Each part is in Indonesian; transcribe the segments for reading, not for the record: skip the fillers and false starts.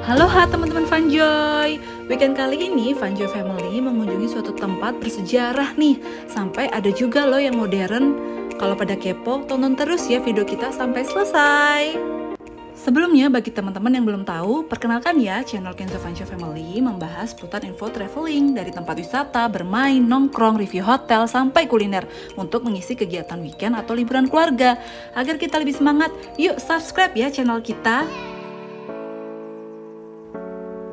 Halo teman-teman Funjoy. Weekend kali ini Funjoy Family mengunjungi suatu tempat bersejarah nih. Sampai ada juga loh yang modern. Kalau pada kepo, tonton terus ya video kita sampai selesai. Sebelumnya bagi teman-teman yang belum tahu, perkenalkan ya channel Kenzo Funjoy Family membahas seputar info traveling dari tempat wisata, bermain, nongkrong, review hotel, sampai kuliner untuk mengisi kegiatan weekend atau liburan keluarga. Agar kita lebih semangat, yuk subscribe ya channel kita.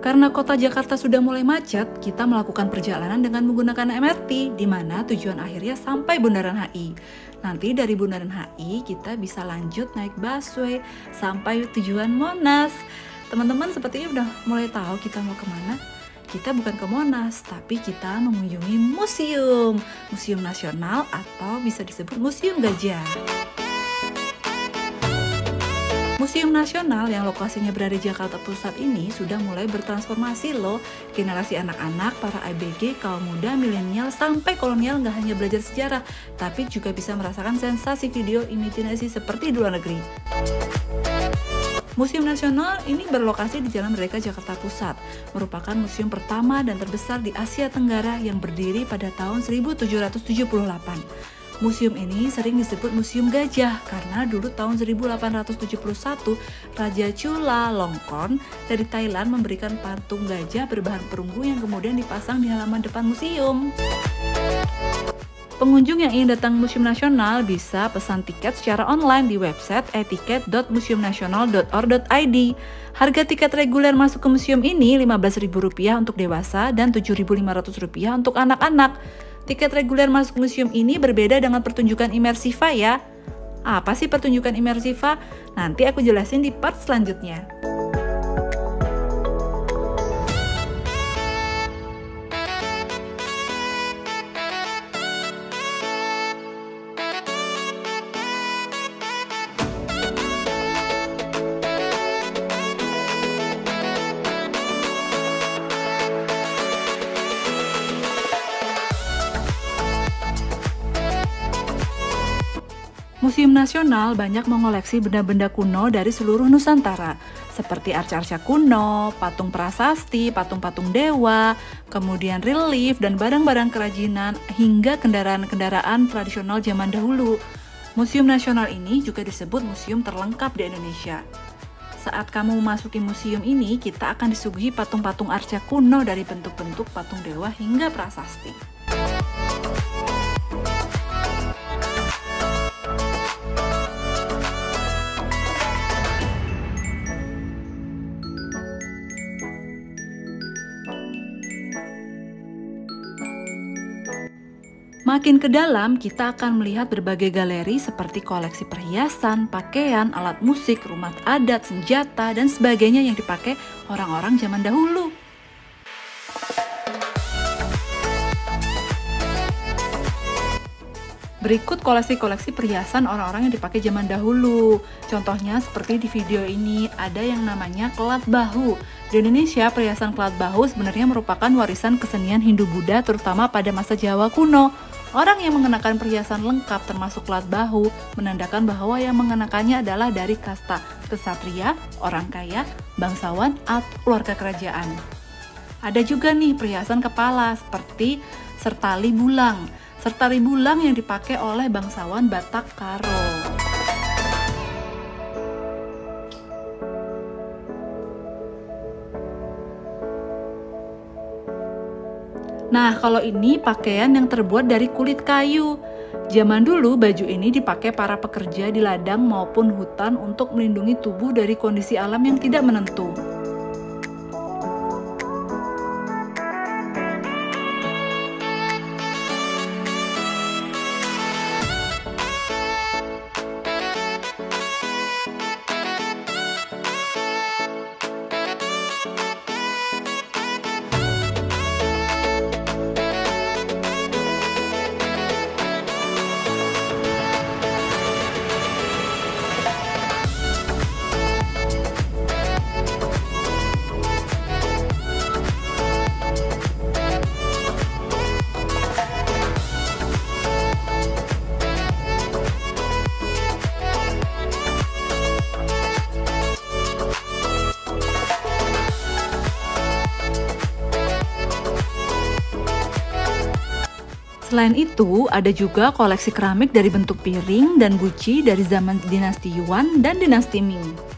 Karena kota Jakarta sudah mulai macet, kita melakukan perjalanan dengan menggunakan MRT, di mana tujuan akhirnya sampai Bundaran HI. Nanti dari Bundaran HI, kita bisa lanjut naik busway sampai tujuan Monas. Teman-teman sepertinya udah mulai tahu kita mau kemana. Kita bukan ke Monas, tapi kita mengunjungi museum. Museum Nasional atau bisa disebut Museum Gajah. Museum Nasional yang lokasinya berada di Jakarta Pusat ini sudah mulai bertransformasi loh. Generasi anak-anak, para ABG, kaum muda, milenial, sampai kolonial nggak hanya belajar sejarah, tapi juga bisa merasakan sensasi video imajinasi seperti di luar negeri. Museum Nasional ini berlokasi di Jalan Merdeka Jakarta Pusat, merupakan museum pertama dan terbesar di Asia Tenggara yang berdiri pada tahun 1778. Museum ini sering disebut Museum Gajah karena dulu tahun 1871 Raja Chulalongkorn dari Thailand memberikan patung gajah berbahan perunggu yang kemudian dipasang di halaman depan museum. Pengunjung yang ingin datang Museum Nasional bisa pesan tiket secara online di website etiket.museumnasional.or.id. Harga tiket reguler masuk ke museum ini Rp15.000 untuk dewasa dan Rp7.500 untuk anak-anak. Tiket reguler masuk museum ini berbeda dengan pertunjukan imersiva ya. Apa sih pertunjukan imersiva? Nanti aku jelasin di part selanjutnya. Museum Nasional banyak mengoleksi benda-benda kuno dari seluruh Nusantara, seperti arca-arca kuno, patung prasasti, patung-patung dewa, kemudian relief dan barang-barang kerajinan, hingga kendaraan-kendaraan tradisional zaman dahulu. Museum Nasional ini juga disebut museum terlengkap di Indonesia. Saat kamu memasuki museum ini, kita akan disuguhi patung-patung arca kuno dari bentuk-bentuk patung dewa hingga prasasti. Makin ke dalam, kita akan melihat berbagai galeri seperti koleksi perhiasan, pakaian, alat musik, rumah adat, senjata, dan sebagainya yang dipakai orang-orang zaman dahulu. Berikut koleksi-koleksi perhiasan orang-orang yang dipakai zaman dahulu. Contohnya seperti di video ini, ada yang namanya kelat bahu. Di Indonesia, perhiasan kelat bahu sebenarnya merupakan warisan kesenian Hindu-Buddha terutama pada masa Jawa kuno. Orang yang mengenakan perhiasan lengkap termasuk kelat bahu menandakan bahwa yang mengenakannya adalah dari kasta kesatria, orang kaya, bangsawan, atau keluarga kerajaan. Ada juga nih perhiasan kepala seperti sertali bulang. Sertali bulang yang dipakai oleh bangsawan Batak Karo. Nah, kalau ini pakaian yang terbuat dari kulit kayu. Zaman dulu, baju ini dipakai para pekerja di ladang maupun hutan untuk melindungi tubuh dari kondisi alam yang tidak menentu. Selain itu, ada juga koleksi keramik dari bentuk piring dan guci dari zaman dinasti Yuan dan dinasti Ming.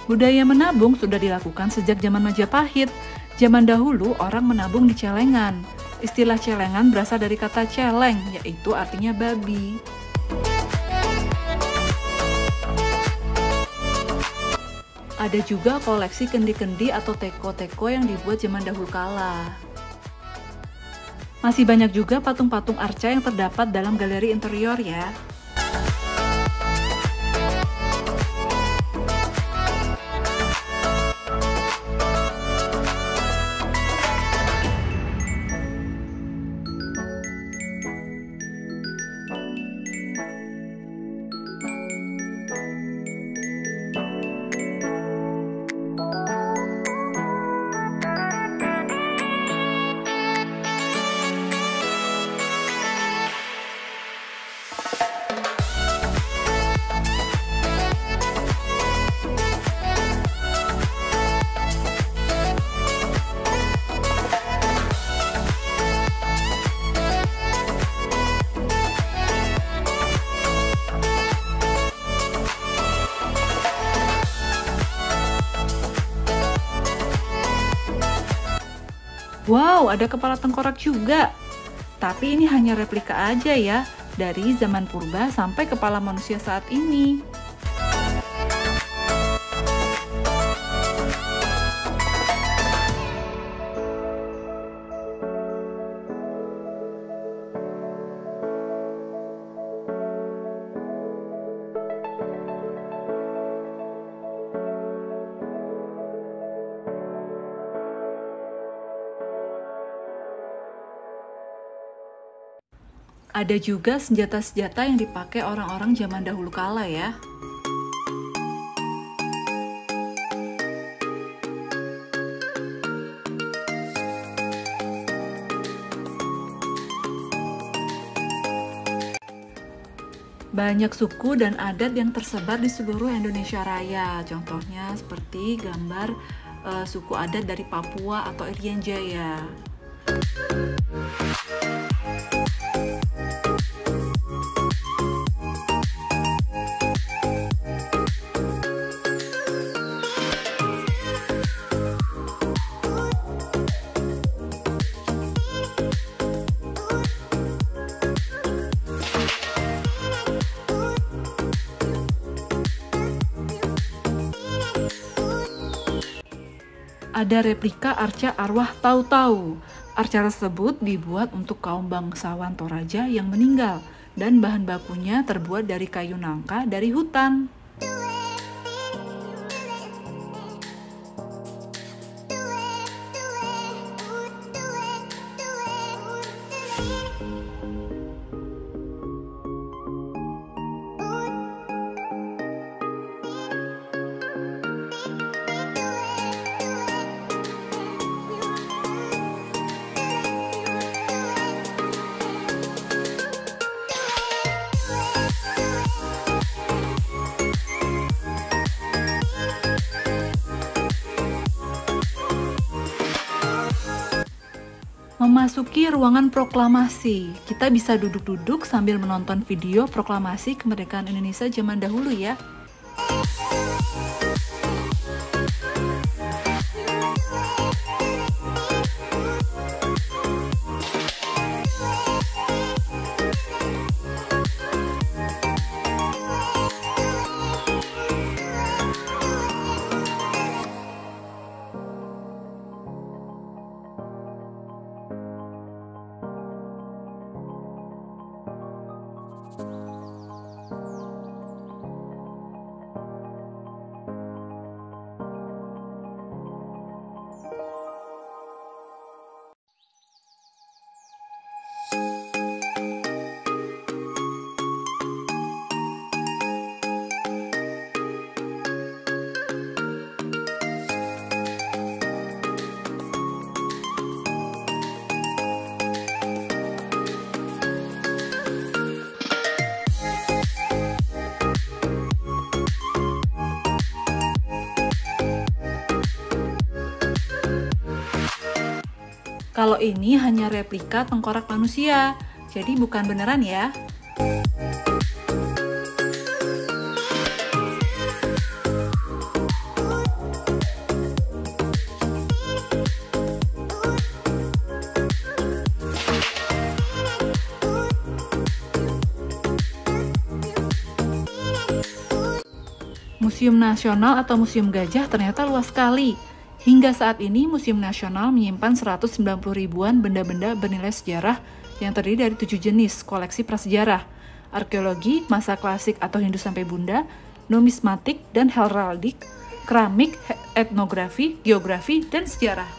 Budaya menabung sudah dilakukan sejak zaman Majapahit. Zaman dahulu orang menabung di celengan. Istilah celengan berasal dari kata celeng, yaitu artinya babi. Ada juga koleksi kendi-kendi atau teko-teko yang dibuat zaman dahulu kala. Masih banyak juga patung-patung arca yang terdapat dalam galeri interior ya. Wow, ada kepala tengkorak juga. Tapi ini hanya replika aja ya, dari zaman purba sampai kepala manusia saat ini. Ada juga senjata-senjata yang dipakai orang-orang zaman dahulu kala ya. Banyak suku dan adat yang tersebar di seluruh Indonesia Raya. Contohnya seperti gambar suku adat dari Papua atau Irian Jaya. Ada replika arca arwah Tahu-Tahu. Arca tersebut dibuat untuk kaum bangsawan Toraja yang meninggal dan bahan bakunya terbuat dari kayu nangka dari hutan. Memasuki ruangan proklamasi, kita bisa duduk-duduk sambil menonton video proklamasi kemerdekaan Indonesia zaman dahulu ya. Kalau ini hanya replika tengkorak manusia, jadi bukan beneran ya. Museum Nasional atau Museum Gajah ternyata luas sekali. Hingga saat ini, Museum Nasional menyimpan 190 ribuan benda-benda bernilai sejarah yang terdiri dari 7 jenis koleksi prasejarah, arkeologi, masa klasik atau Hindu sampai Bunda, numismatik dan heraldik, keramik, etnografi, geografi, dan sejarah.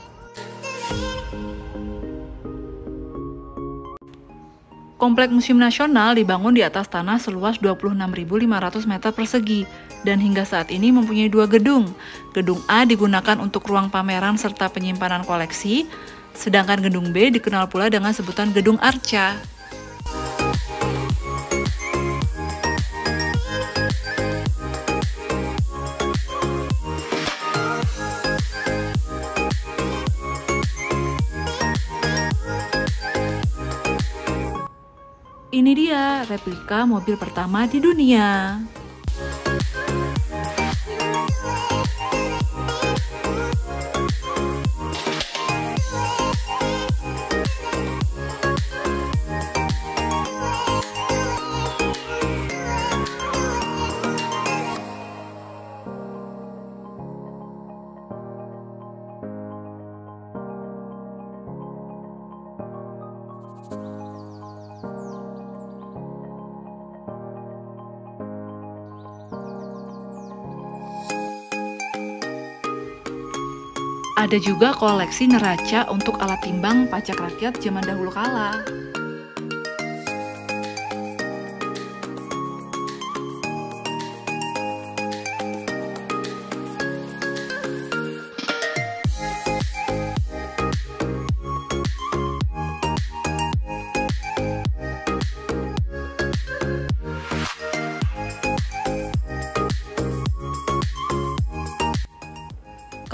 Komplek Museum Nasional dibangun di atas tanah seluas 26.500 meter persegi dan hingga saat ini mempunyai 2 gedung. Gedung A digunakan untuk ruang pameran serta penyimpanan koleksi, sedangkan gedung B dikenal pula dengan sebutan Gedung Arca. Ini dia replika mobil pertama di dunia. Ada juga koleksi neraca untuk alat timbang pajak rakyat zaman dahulu kala.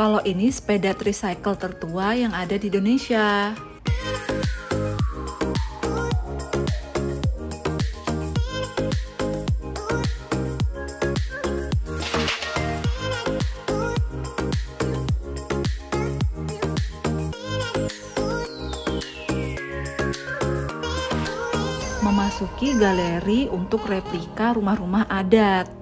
Kalau ini sepeda tricycle tertua yang ada di Indonesia. Memasuki galeri untuk replika rumah-rumah adat.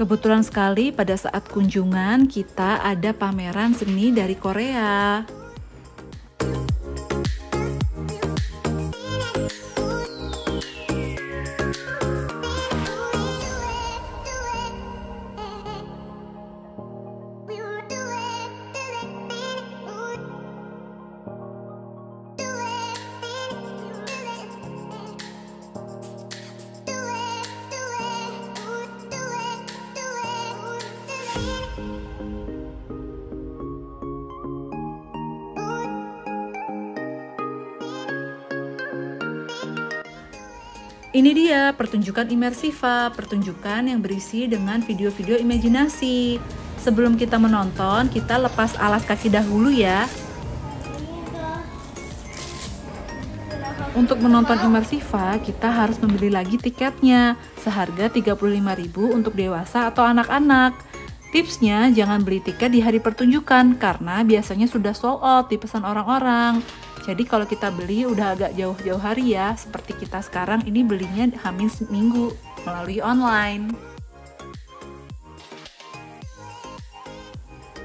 Kebetulan sekali pada saat kunjungan kita ada pameran seni dari Korea. Ini dia pertunjukan Immersiva, pertunjukan yang berisi dengan video-video imajinasi. Sebelum kita menonton, kita lepas alas kaki dahulu ya. Untuk menonton Immersiva, kita harus membeli lagi tiketnya, seharga 35.000 untuk dewasa atau anak-anak. Tipsnya, jangan beli tiket di hari pertunjukan, karena biasanya sudah sold out dipesan orang-orang. Jadi kalau kita beli udah agak jauh-jauh hari ya, seperti kita sekarang ini belinya hamin seminggu melalui online.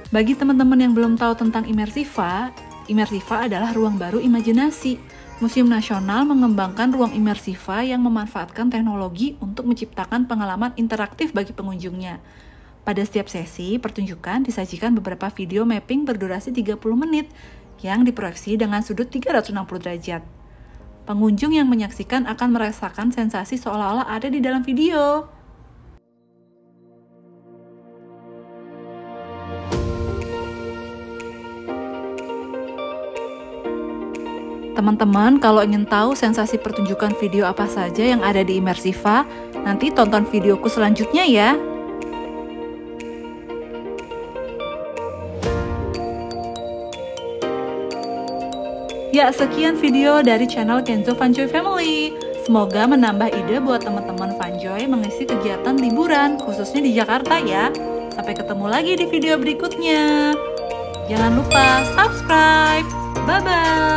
Bagi teman-teman yang belum tahu tentang Immersiva, Immersiva adalah ruang baru imajinasi. Museum Nasional mengembangkan ruang Immersiva yang memanfaatkan teknologi untuk menciptakan pengalaman interaktif bagi pengunjungnya. Pada setiap sesi, pertunjukan disajikan beberapa video mapping berdurasi 30 menit yang diproyeksi dengan sudut 360 derajat. Pengunjung yang menyaksikan akan merasakan sensasi seolah-olah ada di dalam video. Teman-teman, kalau ingin tahu sensasi pertunjukan video apa saja yang ada di Immersiva, nanti tonton videoku selanjutnya ya. Ya, sekian video dari channel Kenzo Fanjoy Family. Semoga menambah ide buat teman-teman Fanjoy mengisi kegiatan liburan, khususnya di Jakarta ya. Sampai ketemu lagi di video berikutnya. Jangan lupa subscribe. Bye-bye.